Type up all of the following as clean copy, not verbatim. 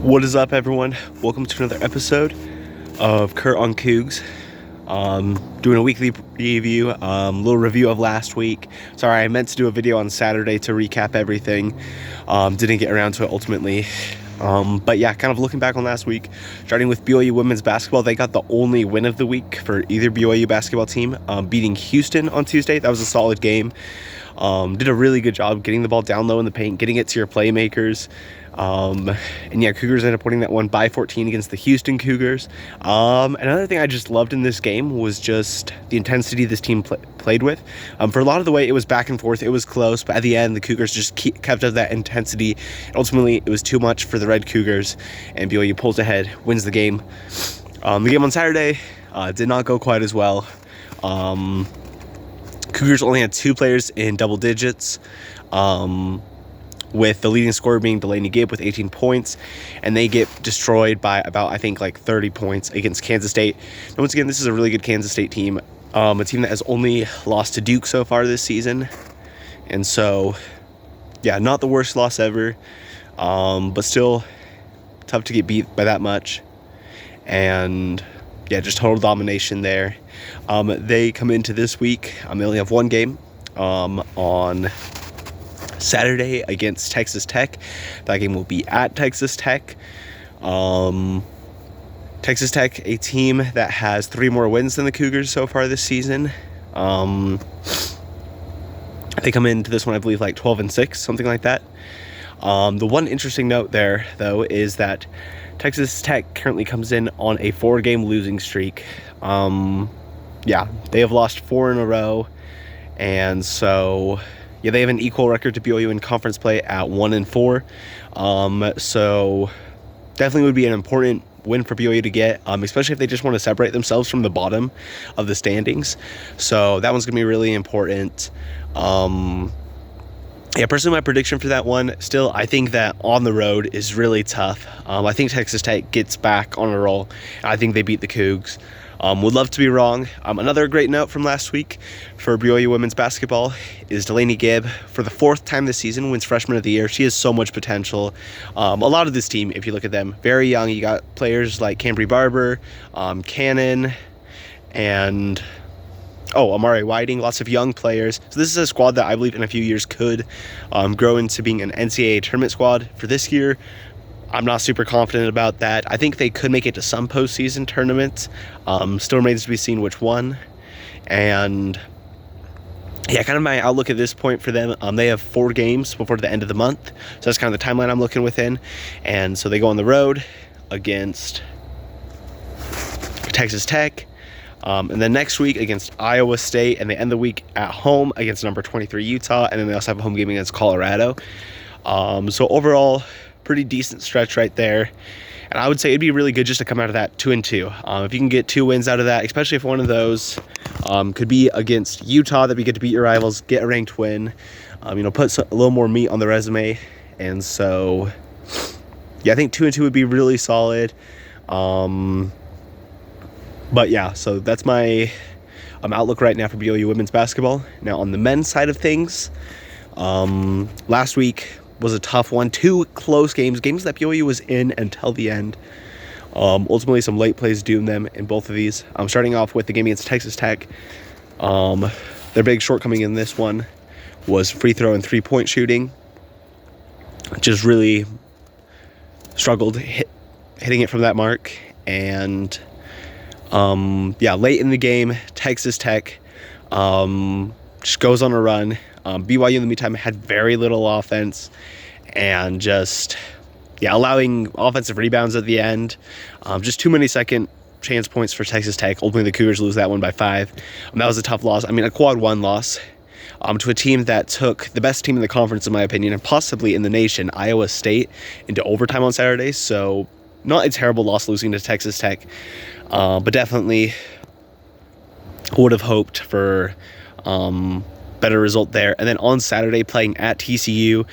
What is up, everyone? Welcome to another episode of Kurt on Cougs. Doing a weekly review, little review of last week. Sorry, I meant to do a video on Saturday to recap everything. Didn't get around to it ultimately. But yeah, kind of looking back on last week, starting with BYU women's basketball. They got the only win of the week for either BYU basketball team, beating Houston on Tuesday. That was a solid game. Did a really good job getting the ball down low in the paint, getting it to your playmakers. And yeah, Cougars ended up winning that one by 14 against the Houston Cougars. Another thing I just loved in this game was just the intensity this team played with. For a lot of the way, it was back and forth. It was close, but at the end, the Cougars just kept up that intensity. And ultimately, it was too much for the Red Cougars, and BYU pulls ahead, wins the game. The game on Saturday did not go quite as well. Cougars only had two players in double digits, with the leading scorer being Delaney Gibb with 18 points, and they get destroyed by about, I think, like 30 points against Kansas State. And once again, this is a really good Kansas State team, a team that has only lost to Duke so far this season. And so, yeah, not the worst loss ever, but still tough to get beat by that much. And yeah, just total domination there. They come into this week, they only have one game on Saturday against Texas Tech. That game will be at Texas Tech. Texas Tech, a team that has 3 more wins than the Cougars so far this season. They come into this one, I believe, like 12-6, something like that. The one interesting note there, though, is that Texas Tech currently comes in on a 4-game losing streak. Yeah, they have lost 4 in a row, and so yeah, they have an equal record to BYU in conference play at 1-4. So definitely would be an important win for BYU to get, especially if they just want to separate themselves from the bottom of the standings. So that one's gonna be really important. Yeah, personally, my prediction for that one, still, I think that on the road is really tough. I think Texas Tech gets back on a roll. I think they beat the Cougs. Would love to be wrong. Another great note from last week for BYU women's basketball is Delaney Gibb, for the 4th time this season, wins Freshman of the Year. She has so much potential. A lot of this team, if you look at them, very young. You got players like Cambry Barber, Cannon, and Amari Whiting, lots of young players. So this is a squad that I believe in a few years could grow into being an NCAA tournament squad. For this year, I'm not super confident about that. I think they could make it to some postseason tournaments. Still remains to be seen which one. And yeah, kind of my outlook at this point for them. They have 4 games before the end of the month. So that's kind of the timeline I'm looking within. And so they go on the road against Texas Tech. And then next week against Iowa State, and they end the week at home against number 23 Utah, and then they also have a home game against Colorado. So overall, pretty decent stretch right there. And I would say it'd be really good just to come out of that 2-2. If you can get 2 wins out of that, especially if one of those could be against Utah, that'd be good to beat your rivals, get a ranked win, put a little more meat on the resume. And so, yeah, I think 2-2 would be really solid. But yeah, so that's my outlook right now for BYU women's basketball. Now on the men's side of things, last week was a tough one. 2 close games that BYU was in until the end. Ultimately, some late plays doomed them in both of these. Starting off with the game against Texas Tech. Their big shortcoming in this one was free throw and 3-point shooting. Just really struggled hitting it from that mark. And late in the game, Texas Tech just goes on a run. BYU in the meantime had very little offense, and just allowing offensive rebounds at the end. Just too many second chance points for Texas Tech. Ultimately, the Cougars lose that one by 5. That was a tough loss. A quad 1 loss to a team that took the best team in the conference, in my opinion, and possibly in the nation, Iowa State, into overtime on Saturday. So not a terrible loss losing to Texas Tech, but definitely would have hoped for better result there. And then on Saturday, playing at TCU,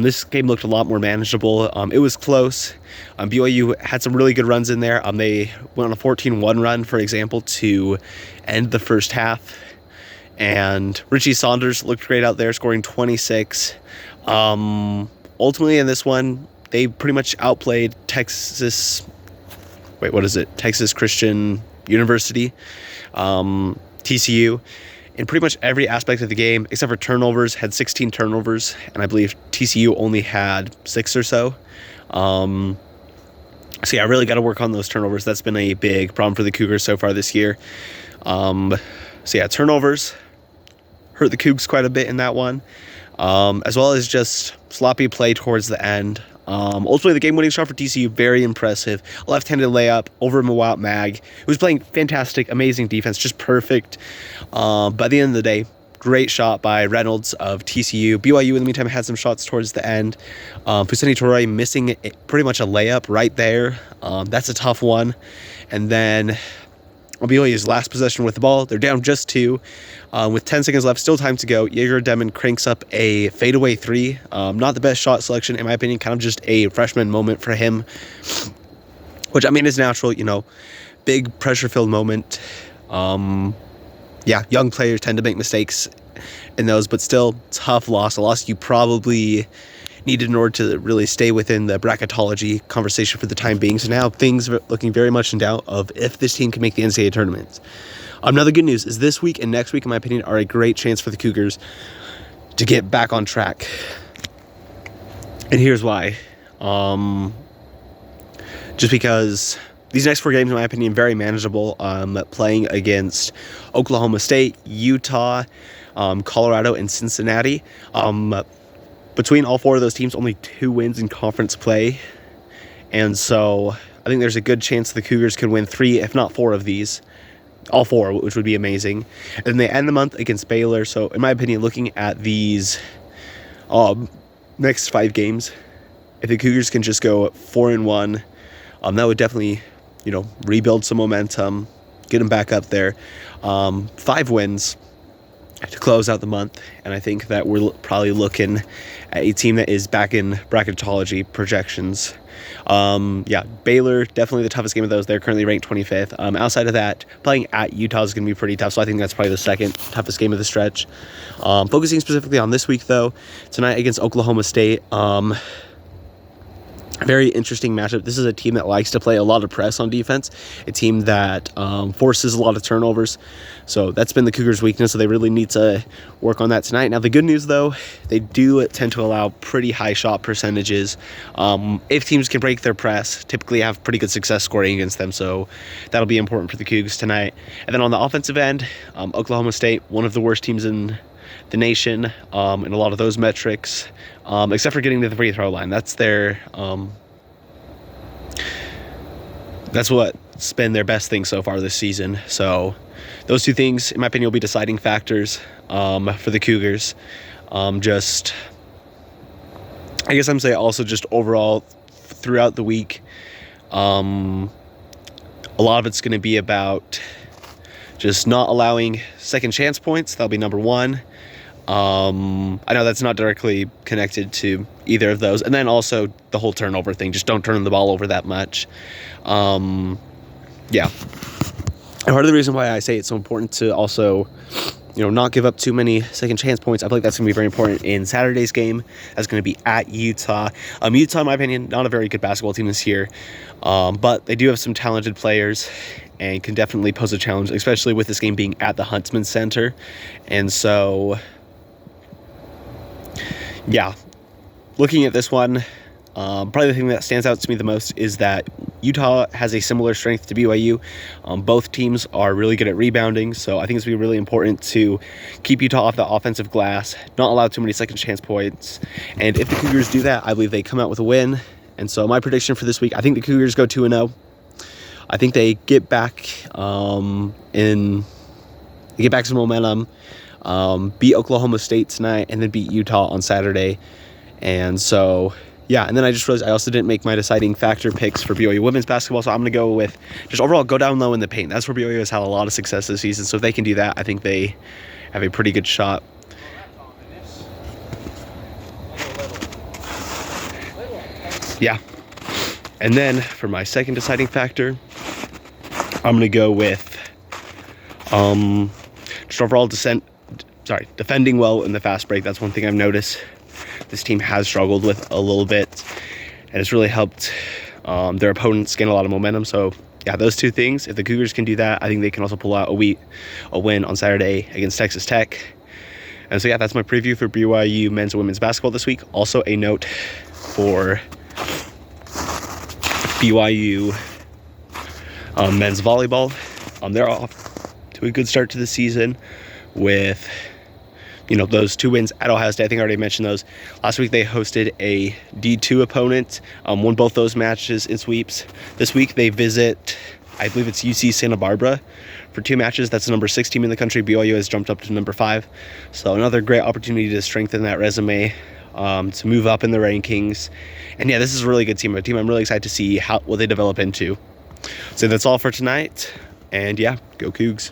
this game looked a lot more manageable. It was close. BYU had some really good runs in there. They went on a 14-1 run, for example, to end the first half. And Richie Saunders looked great out there, scoring 26. Ultimately, in this one, they pretty much outplayed Texas Christian University, TCU, in pretty much every aspect of the game, except for turnovers. Had 16 turnovers, and I believe TCU only had 6 or so. So yeah, I really got to work on those turnovers. That's been a big problem for the Cougars so far this year. So yeah, turnovers hurt the Cougs quite a bit in that one, as well as just sloppy play towards the end. Ultimately, the game-winning shot for TCU, very impressive. A left-handed layup over Mawot Mag, who was playing fantastic, amazing defense, just perfect. By the end of the day, great shot by Reynolds of TCU. BYU, in the meantime, had some shots towards the end. Fousseyni Toure missing pretty much a layup right there. That's a tough one. And then on BYU's last possession with the ball, they're down just 2. With 10 seconds left, still time to go. Jaeger Demon cranks up a fadeaway 3. Not the best shot selection, in my opinion. Kind of just a freshman moment for him, which, I mean, is natural, big pressure-filled moment. Yeah, young players tend to make mistakes in those, but still, tough loss. A loss you probably needed in order to really stay within the bracketology conversation for the time being. So now things are looking very much in doubt of if this team can make the NCAA tournament. Another good news is this week and next week, in my opinion, are a great chance for the Cougars to get back on track. And here's why. Just because these next 4 games, in my opinion, very manageable. Playing against Oklahoma State, Utah, Colorado, and Cincinnati. Between all 4 of those teams, only 2 wins in conference play. And so I think there's a good chance the Cougars could win 3, if not 4 of these. All 4, which would be amazing. And then they end the month against Baylor. So in my opinion, looking at these next 5 games, if the Cougars can just go 4-1, that would definitely, rebuild some momentum, get them back up there. 5 wins to close out the month, and I think that we're probably looking at a team that is back in bracketology projections. Yeah, Baylor, definitely the toughest game of those. They're currently ranked 25th. Outside of that, playing at Utah is going to be pretty tough, so I think that's probably the second toughest game of the stretch. Focusing specifically on this week, though, tonight against Oklahoma State. Very interesting matchup. This is a team that likes to play a lot of press on defense, a team that forces a lot of turnovers. So that's been the Cougars' weakness, so they really need to work on that tonight. Now, the good news, though, they do tend to allow pretty high shot percentages. If teams can break their press, typically have pretty good success scoring against them, so that'll be important for the Cougs tonight. And then on the offensive end, Oklahoma State, one of the worst teams in the nation in a lot of those metrics, except for getting to the free throw line. That's their that's what's been their best thing so far this season. So those 2 things, in my opinion, will be deciding factors for the Cougars. I guess I'm saying also just overall throughout the week, a lot of it's going to be about just not allowing second chance points. That'll be number 1. I know that's not directly connected to either of those. And then also the whole turnover thing. Just don't turn the ball over that much. Yeah. And part of the reason why I say it's so important to also, not give up too many second chance points, I feel like that's going to be very important in Saturday's game. That's going to be at Utah. Utah, in my opinion, not a very good basketball team this year. But they do have some talented players and can definitely pose a challenge, especially with this game being at the Huntsman Center. And so, yeah, looking at this one, probably the thing that stands out to me the most is that Utah has a similar strength to BYU. Both teams are really good at rebounding, so I think it's going to be really important to keep Utah off the offensive glass, not allow too many second chance points. And if the Cougars do that, I believe they come out with a win. And so my prediction for this week, I think the Cougars go 2-0. I think they get back some momentum, beat Oklahoma State tonight, and then beat Utah on Saturday. And so, yeah, and then I just realized I also didn't make my deciding factor picks for BYU women's basketball, so I'm going to go with just overall go down low in the paint. That's where BYU has had a lot of success this season, so if they can do that, I think they have a pretty good shot. Yeah. And then for my second deciding factor, I'm going to go with just overall defending well in the fast break. That's one thing I've noticed this team has struggled with a little bit. and it's really helped their opponents gain a lot of momentum. So yeah, those two things, if the Cougars can do that, I think they can also pull out a win on Saturday against Texas Tech. And so yeah, that's my preview for BYU men's and women's basketball this week. Also a note for BYU men's volleyball. They're off to a good start to the season with, you know, those 2 wins at Ohio State. I think I already mentioned those. Last week they hosted a D2 opponent, won both those matches in sweeps. This week they visit, I believe it's UC Santa Barbara for 2 matches. That's the number 6 team in the country. BYU has jumped up to number 5. So another great opportunity to strengthen that resume, to move up in the rankings. And yeah, this is a really good team. A team I'm really excited to see what they develop into. So that's all for tonight. And yeah, go Cougs.